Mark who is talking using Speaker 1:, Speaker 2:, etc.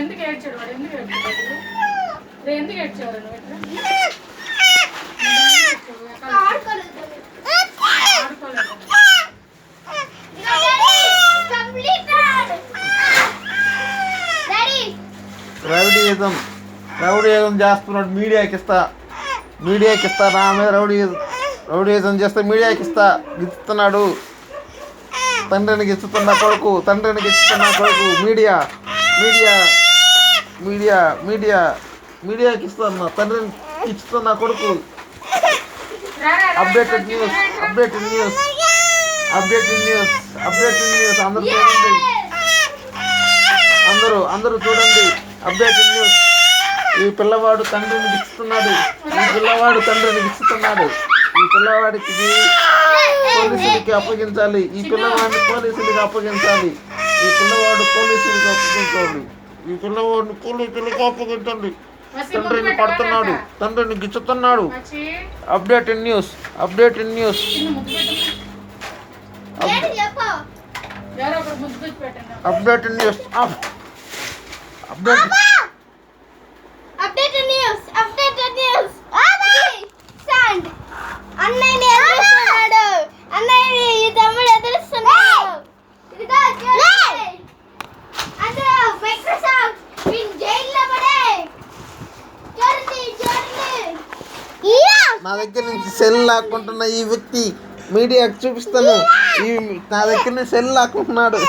Speaker 1: ఎందుకు ఏడ్చాడు వాడు? ఎందుకు ఏడ్చేవారు
Speaker 2: రౌడీయిజం చేస్తున్నాడు. మీడియాకి ఇస్తా నా మీద రౌడీయిజం చేస్తే మీడియాకి గిస్తున్నాడు. తండ్రిని గిస్తున్న కొడుకు మీడియాకి ఇస్తున్నా. తండ్రిని ఇస్తున్న కొడుకు. అప్డేటెడ్ న్యూస్ అందరూ చూడండి. Updated news. ఈ పిల్లవాడు తండ్రిని గిస్తున్నాడు. ఈ పిల్లవాడికి పోలీసులకి అప్పగించాలి. ఈ పిల్లవాడు పోలీసులకి అప్పగించాలి. తండ్రిని పడుతున్నాడు, తండ్రిని గిచ్చుతున్నాడు. Updated news. నా దగ్గర నుంచి సెల్ లాక్కుంటున్న ఈ వ్యక్తి మీడియాకి చూపిస్తాను. నా దగ్గర నుంచి సెల్ లాక్కుంటున్నాడు.